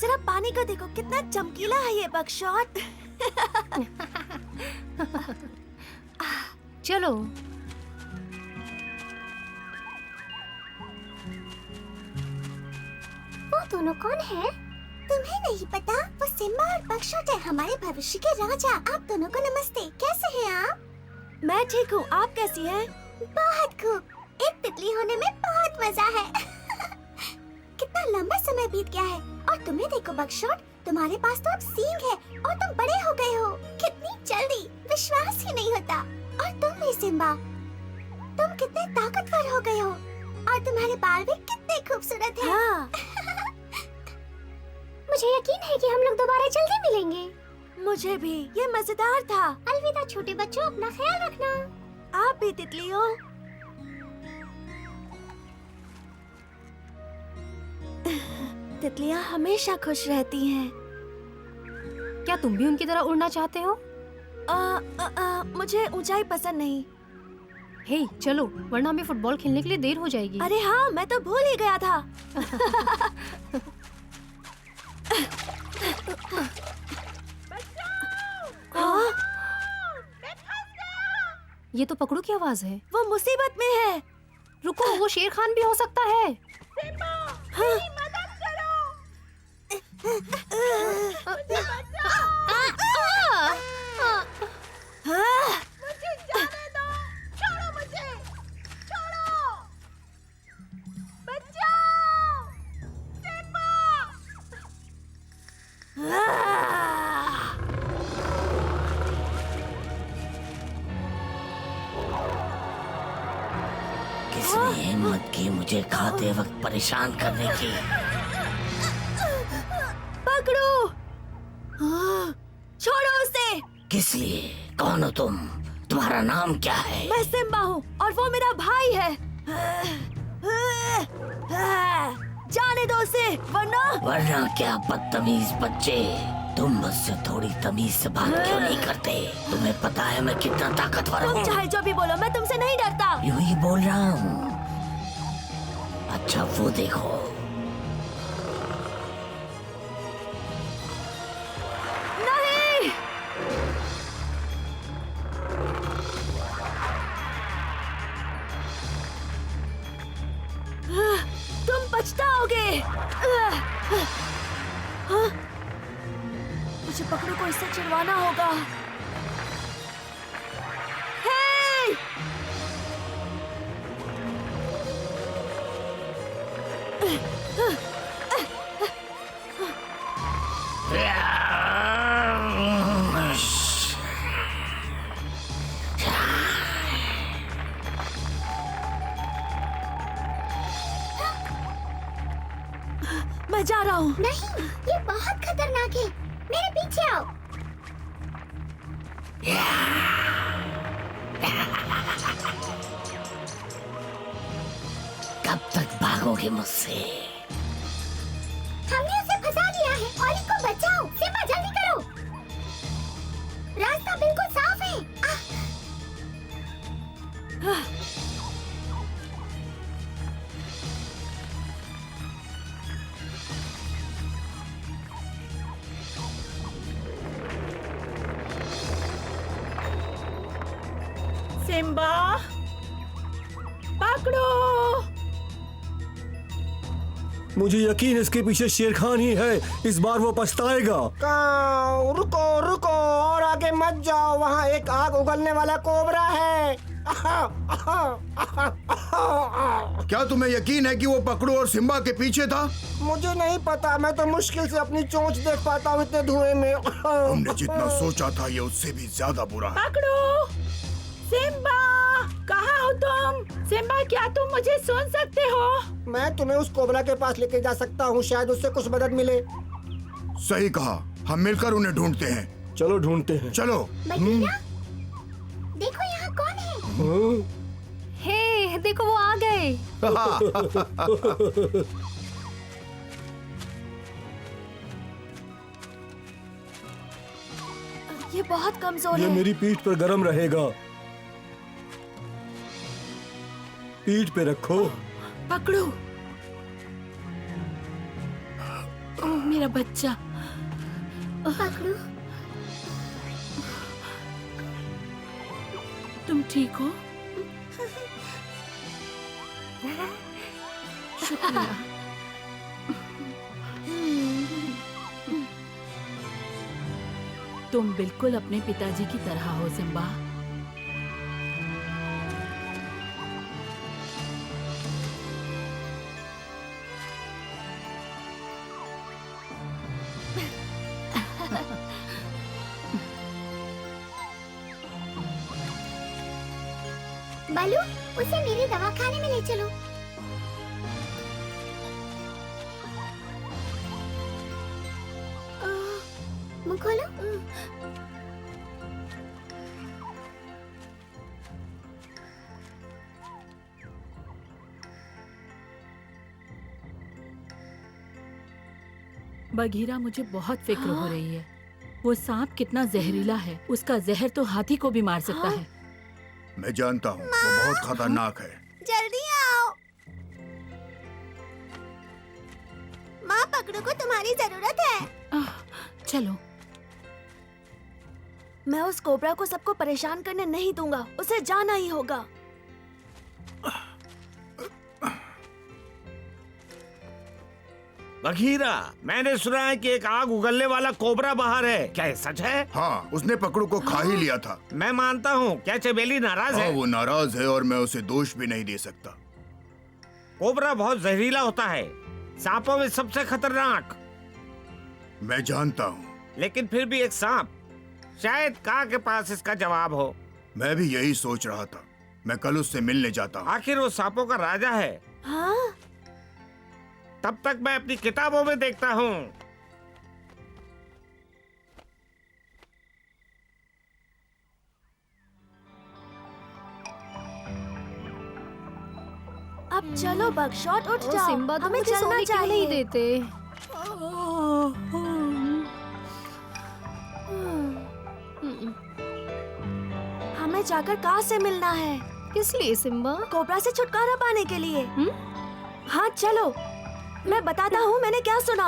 जरा पानी को देखो, कितना चमकीला है ये बकशॉट। चलो। वो दोनों कौन है? तुम्हें नहीं पता? वो सिम्बा और बकशॉट है, हमारे भविष्य के राजा। आप दोनों को नमस्ते। कैसे हैं आप? मैं ठीक हूँ, आप कैसी हैं? बहुत खूब। एक तितली होने में बहुत मजा है। कितना लंबा समय बीत गया है। और तुम्हें देखो बकशॉट, तुम्हारे पास तो अब सींग है और तुम बड़े हो गए हो। कितनी जल्दी, विश्वास ही नहीं होता। और तुम भी सिम्बा, तुम कितने ताकतवर हो गए हो और तुम्हारे बाल भी कितने खूबसूरत हैं। हाँ। मुझे यकीन है कि हम लोग दोबारा जल्दी मिलेंगे। मुझे भी, ये मजेदार था। अलविदा छोटे बच्चों, अपना ख्याल रखना। आप भी तितलियों। तितलियां हमेशा खुश रहती हैं। क्या तुम भी उनकी तरह उड़ना चाहते हो? मुझे ऊंचाई पसंद नहीं। हे चलो, वरना हमें फुटबॉल खेलने के लिए देर हो जाएगी। अरे हाँ, मैं तो भूल ही गया था। हाँ? ये तो पकड़ू की आवाज है। वो मुसीबत में है। रुको, वो शेर खान भी हो सकता है। हाँ? हाँ? किसने हिम्मत की मुझे खाते वक्त परेशान करने की? पकड़ो। हाँ, छोड़ो उसे। किस लिए? कौन हो तुम? तुम्हारा नाम क्या है? मैं सिम्बा हूँ और वो मेरा भाई है। जाने दो उसे, वरना क्या बदतमीज बच्चे, तुम मुझसे थोड़ी तमीज से बात क्यों नहीं करते? तुम्हें पता है मैं कितना ताकतवर तुम हूँ। चाहे जो भी बोलो, मैं तुमसे नहीं डरता। यूं ही बोल रहा हूँ। अच्छा वो देखो, नहीं। तुम पछताओगे। हाँ? मुझे पकड़ो को इससे चिढ़वाना होगा। हे! मैं जा रहा हूँ। नहीं, ये बहुत खतरनाक है। मेरे पीछे आओ। कब तक भागोगे मुझसे? हमने उसे फंसा लिया है। ओली को बचाओ। सिम्बा जल्दी करो। रास्ता बिल्कुल साफ है। सिम्बा, पकड़ो। मुझे यकीन इसके पीछे शेर खान ही है। इस बार वो पछताएगा। रुको रुको, और आगे मत जाओ, वहाँ एक आग उगलने वाला कोबरा है। क्या तुम्हें यकीन है कि वो पकड़ो और सिम्बा के पीछे था? मुझे नहीं पता, मैं तो मुश्किल से अपनी चोंच देख पाता हूँ इतने धुएं में। हमने जितना सोचा था ये उससे भी ज्यादा बुरा है। पकड़ो। सिम्बा, कहाँ हो तुम? सिम्बा, क्या तुम मुझे सुन सकते हो? मैं तुम्हें उस कोबरा के पास लेके जा सकता हूँ, शायद उससे कुछ मदद मिले। सही कहा, हम मिलकर उन्हें ढूंढते हैं। चलो ढूंढते हैं। चलो। बगीरा, देखो यहाँ कौन है? हे देखो, वो आ गए। ये बहुत कमजोर ये है। मेरी पीठ पर गरम रहेगा। पीठ पे रखो। पकड़ो। ओह मेरा बच्चा। पकड़ू। तुम ठीक हो? शुक्रिया। तुम बिल्कुल अपने पिताजी की तरह हो सिम्बा। बालू, उसे मेरे दवाखाने में ले चलो। मुंह खोलो। बघीरा, मुझे बहुत फिक्र हो रही है। वो सांप कितना जहरीला है। उसका जहर तो हाथी को भी मार सकता है। मैं जानता हूँ, वो बहुत खतरनाक है। जल्दी आओ। माँ, पकड़ू को तुम्हारी जरूरत है। चलो। मैं उस कोबरा को सबको परेशान करने नहीं दूंगा। उसे जाना ही होगा। बघीरा, मैंने सुना है कि एक आग उगलने वाला कोबरा बाहर है। क्या ये सच है? हाँ, उसने पकड़ू को खा ही लिया था। मैं मानता हूँ। क्या चमेली नाराज हाँ, है? वो नाराज है और मैं उसे दोष भी नहीं दे सकता। कोबरा बहुत जहरीला होता है, सांपों में सबसे खतरनाक। मैं जानता हूँ। लेकिन फिर भी एक सांप, शायद का के पास इसका जवाब हो। मैं भी यही सोच रहा था। मैं कल उससे मिलने जाता हूँ। आखिर वो सांपों का राजा है। हाँ? तब तक मैं अपनी किताबों में देखता हूँ। अब चलो बगशॉट, उठ ओ जाओ। सिम्बा, तुम हमें मुझे चलना सोने क्यों नहीं चाहिए। देते? हमें जाकर कार से मिलना है। किस लिए सिम्बा? कोबरा से छुटकारा पाने के लिए। हाँ चलो, मैं बताता हूँ मैंने क्या सुना।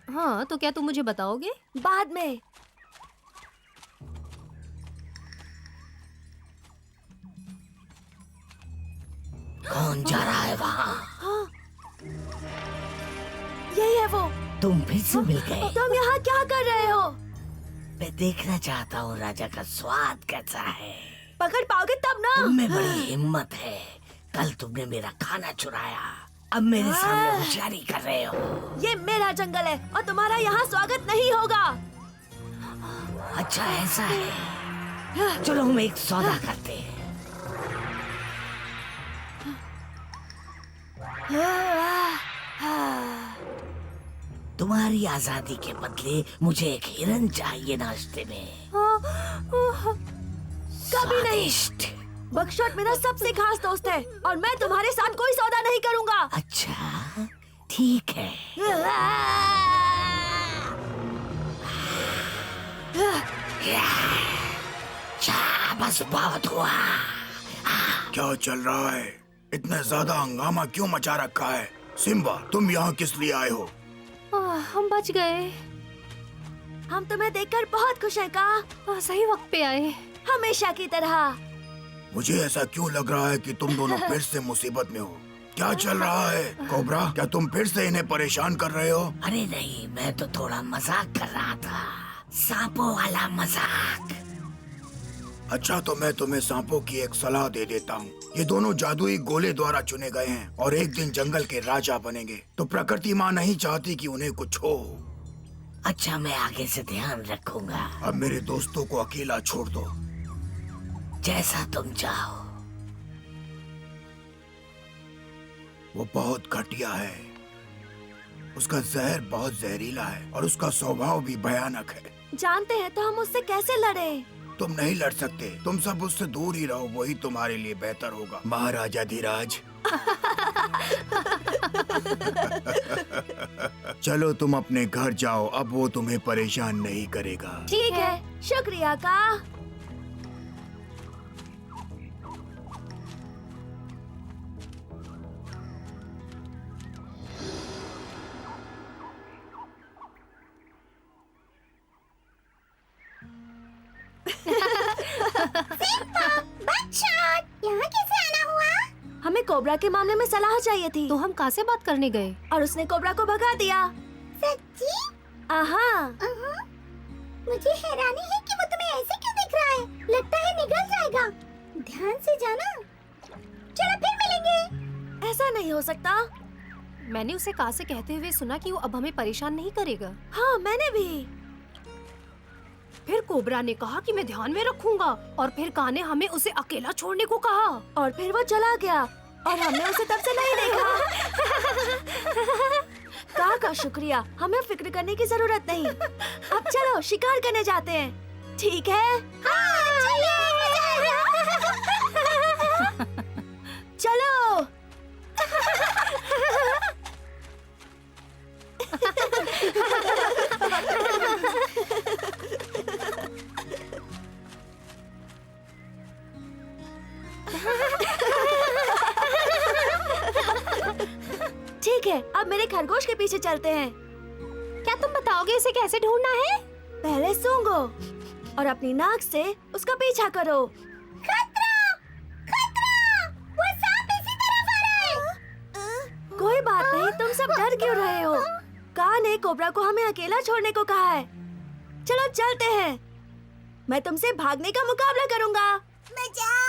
हाँ, तो क्या तुम मुझे बताओगे? बाद में। कौन जा रहा है वहाँ? यही है वो। तुम फिर से मिल गए। तुम यहाँ क्या कर रहे हो? मैं देखना चाहता हूँ राजा का स्वाद कैसा है। पकड़ पाओगे तब ना। तुम में बड़ी हिम्मत है। कल तुमने मेरा खाना चुराया, अब मेरे सामने होशियारी कर रहे हो। ये मेरा जंगल है और तुम्हारा यहाँ स्वागत नहीं होगा। अच्छा ऐसा है, चलो हम एक सौदा करते हैं। तुम्हारी आजादी के बदले मुझे एक हिरन चाहिए नाश्ते में। कभी नहीं। स्वादिष्ट। बगशॉट मेरा सबसे खास दोस्त है और मैं तुम्हारे साथ कोई सौदा नहीं करूंगा। अच्छा ठीक है। बस बहुत हुआ। क्या चल रहा है? इतना ज्यादा हंगामा क्यों मचा रखा है? सिम्बा, तुम यहाँ किस लिए आए हो? हम बच गए। हम तुम्हें देखकर बहुत खुश हैं का। सही वक्त पे आए। हमेशा की तरह। मुझे ऐसा क्यों लग रहा है कि तुम दोनों फिर से मुसीबत में हो? क्या चल रहा है? कोबरा, क्या तुम फिर से इन्हें परेशान कर रहे हो? अरे नहीं, मैं तो थोड़ा मजाक कर रहा था, सांपों वाला मजाक। अच्छा, तो मैं तुम्हें सांपों की एक सलाह दे देता हूँ। ये दोनों जादुई गोले द्वारा चुने गए हैं और एक दिन जंगल के राजा बनेंगे। तो प्रकृति माँ नहीं चाहती कि उन्हें कुछ हो। अच्छा, मैं आगे से ध्यान रखूंगा। अब मेरे दोस्तों को अकेला छोड़ दो। जैसा तुम चाहो। वो बहुत घटिया है। उसका जहर बहुत जहरीला है और उसका स्वभाव भी भयानक है। जानते हैं तो हम उससे कैसे लड़े? तुम नहीं लड़ सकते। तुम सब उससे दूर ही रहो, वही तुम्हारे लिए बेहतर होगा। महाराजा धीराज। चलो तुम अपने घर जाओ, अब वो तुम्हें परेशान नहीं करेगा। ठीक है, शुक्रिया का। यहाँ कैसे आना हुआ? हमें कोबरा के मामले में सलाह चाहिए थी तो हम कहाँ से बात करने गए? और उसने कोबरा को भगा दिया। सच्ची? आहा, मुझे हैरानी है कि वो तुम्हें ऐसे क्यों दिख रहा है। लगता है निकल जाएगा। ध्यान से जाना। चलो फिर मिलेंगे। ऐसा नहीं हो सकता। मैंने उसे कहा से कहते हुए सुना कि वो अब हमें परेशान नहीं करेगा। हाँ, मैंने भी। फिर कोबरा ने कहा कि मैं ध्यान में रखूंगा, और फिर का ने हमें उसे अकेला छोड़ने को कहा। और फिर वो चला गया और हमने उसे तब से नहीं देखा। का शुक्रिया, हमें फिक्र करने की जरूरत नहीं। अब चलो शिकार करने जाते हैं, ठीक है? चलो। ठीक है, अब मेरे खरगोश के पीछे चलते हैं। क्या तुम बताओगे इसे कैसे ढूंढना है? पहले सूंघो और अपनी नाक से उसका पीछा करो। खतरा! खतरा! वो सांप इसी तरफ आ रहा है। कोई बात नहीं, तुम सब डर क्यों रहे हो? का ने कोबरा को हमें अकेला छोड़ने को कहा है। चलो चलते हैं, मैं तुमसे भागने का मुकाबला करूंगा। बचाओ!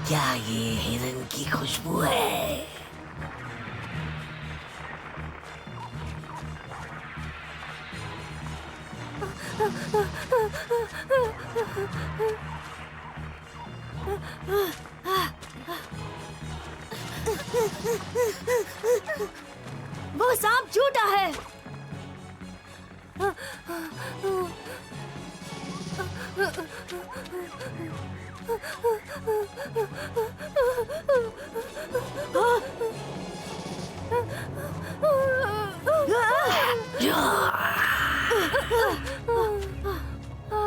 क्या ये हिरन की खुशबू है? वो सांप झूठा है।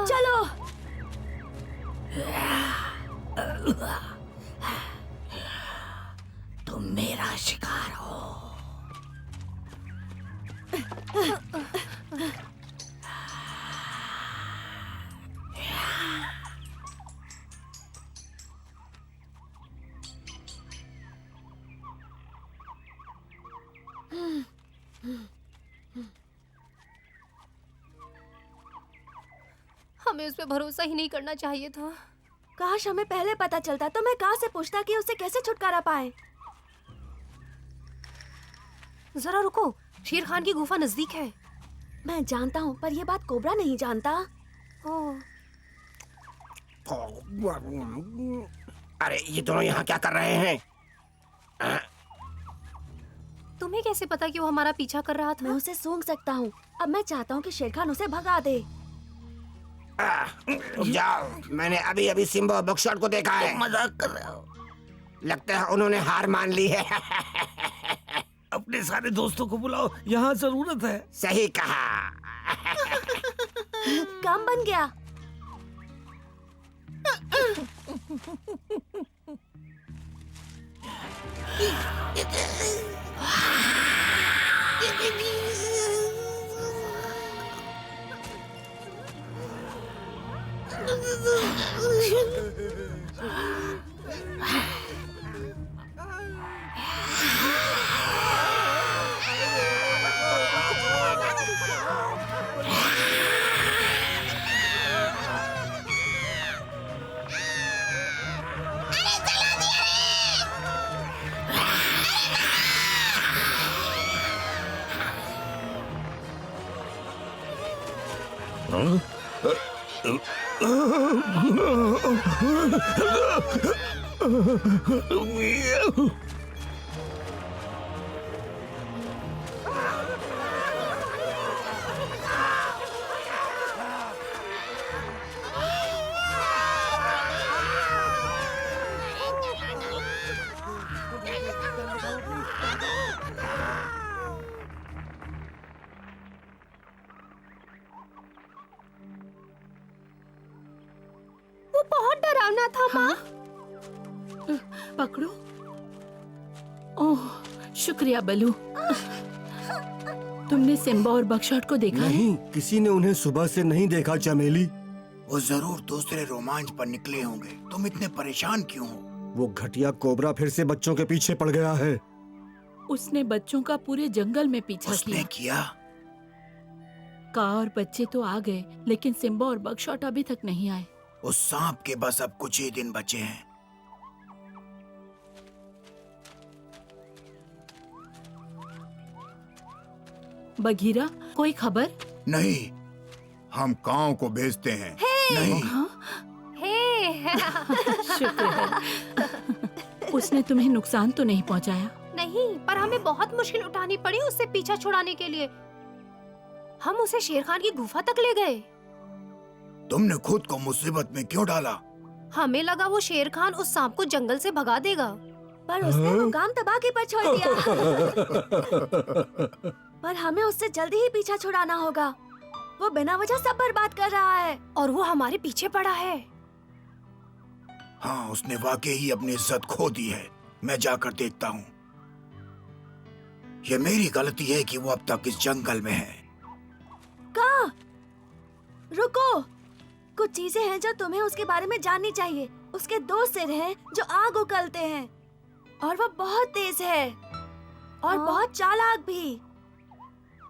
चलो। तुम मेरा शिकार हो। हमें उस पे भरोसा ही नहीं करना चाहिए था। काश हमें पहले पता चलता तो मैं कहाँ से पूछता कि उससे कैसे छुटकारा पाए। जरा रुको, शेर खान की गुफा नजदीक है। मैं जानता हूँ, पर ये बात कोबरा नहीं जानता। ओह, अरे ये दोनों यहाँ क्या कर रहे हैं? तुम्हें कैसे पता कि वो हमारा पीछा कर रहा मैं था? उसे सूंघ सकता हूँ। अब मैं चाहता हूँ कि शेर खान उसे भगा दे। रुक जाओ, मैंने अभी अभी सिम्बा और बक्सर को देखा है। मजाक कर रहे हो? लगता है उन्होंने हार मान ली है। अपने सारे दोस्तों को बुलाओ, यहाँ जरूरत है। सही कहा। काम बन गया। पकड़ना था माँ। पकड़ो। ओह, शुक्रिया बलू। तुमने सिम्बा और बकशॉट को देखा है? नहीं, किसी ने उन्हें सुबह से नहीं देखा चमेली। वो जरूर दूसरे रोमांच पर निकले होंगे। तुम इतने परेशान क्यों हो? वो घटिया कोबरा फिर से बच्चों के पीछे पड़ गया है। उसने बच्चों का पूरे जंगल में पीछा उसने किया? का और बच्चे तो आ गए, लेकिन सिम्बा और बकशॉट अभी तक नहीं आए। उस सांप के बस अब कुछ ही दिन बचे हैं। बघीरा, कोई खबर? नहीं, हम कांव को भेजते हैं। नहीं, हे शुक्र है। उसने तुम्हें नुकसान तो नहीं पहुंचाया? नहीं, पर हमें बहुत मुश्किल उठानी पड़ी उससे पीछा छुड़ाने के लिए। हम उसे शेर खान की गुफा तक ले गए। तुमने खुद को मुसीबत में क्यों डाला? हमें लगा वो शेर खान उस सांप को जंगल से भगा देगा, पर उसने मुकाम तबाही पर छोड़ दिया। पर हमें उससे जल्दी ही पीछा छुड़ाना होगा। वो बिना वजह सब बर्बाद कर रहा है और वो हमारे पीछे पड़ा है। हाँ, उसने वाकई ही अपनी इज्जत खो दी है। मैं जाकर देखता हूँ। ये मेरी गलती है कि वो अब तक इस जंगल में है। कहाँ? रुको, कुछ चीजें हैं जो तुम्हें उसके बारे में जाननी चाहिए। उसके 2 सिर हैं जो आग उगलते हैं, और वो बहुत तेज है और बहुत चालाक भी।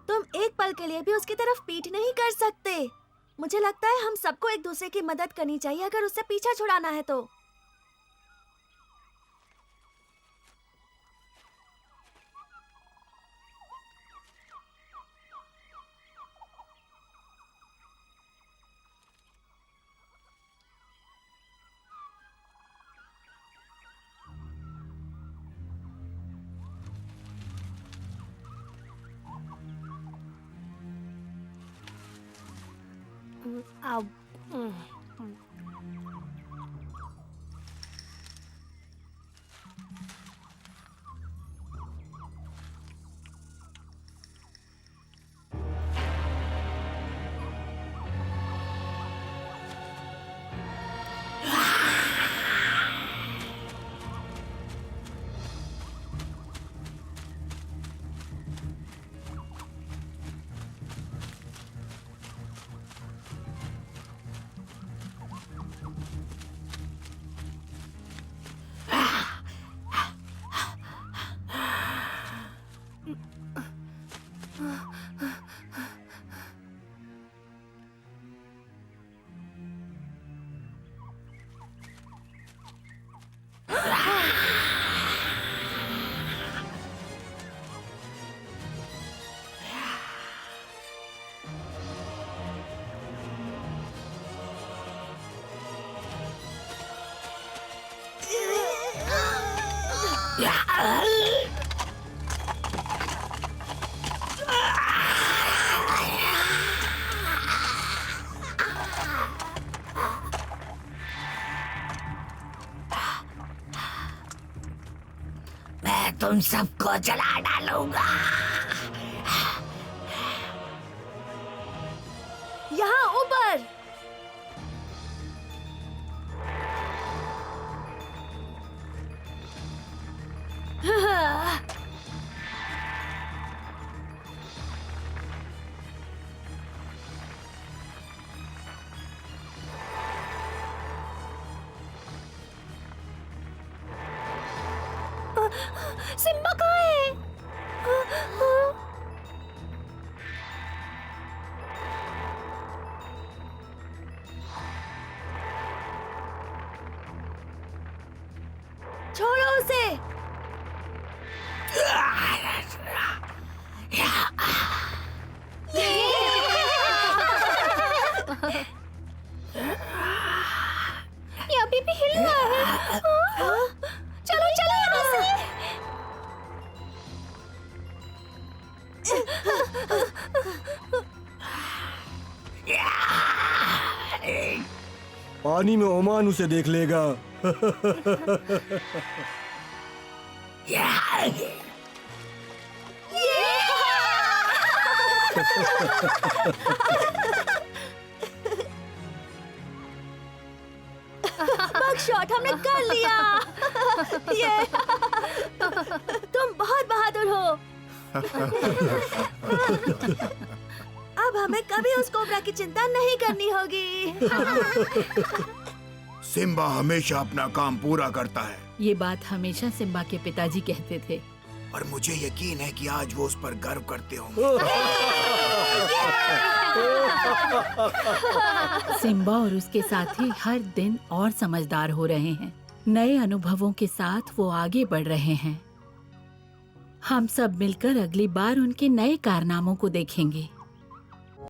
तुम एक पल के लिए भी उसकी तरफ पीठ नहीं कर सकते। मुझे लगता है हम सबको एक दूसरे की मदद करनी चाहिए अगर उससे पीछा छुड़ाना है तो। अब मैं तुम सबको जला डालूंगा। यहाँ ऊपर। सिम्बा कहाँ है? छोड़ो उसे। ये अभी भी हिल रहा है। चलो चलो यहाँ से। पानी में ओमान उसे देख लेगा। शॉट हमने कर लिया। ये तुम बहुत बहादुर हो। अब हमें कभी उस कोबरा की चिंता नहीं करनी होगी। सिम्बा हमेशा अपना काम पूरा करता है ये बात हमेशा सिम्बा के पिताजी कहते थे। और मुझे यकीन है कि आज वो उस पर गर्व करते होंगे। सिम्बा और उसके साथी हर दिन और समझदार हो रहे हैं। नए अनुभवों के साथ वो आगे बढ़ रहे हैं। हम सब मिलकर अगली बार उनके नए कारनामों को देखेंगे।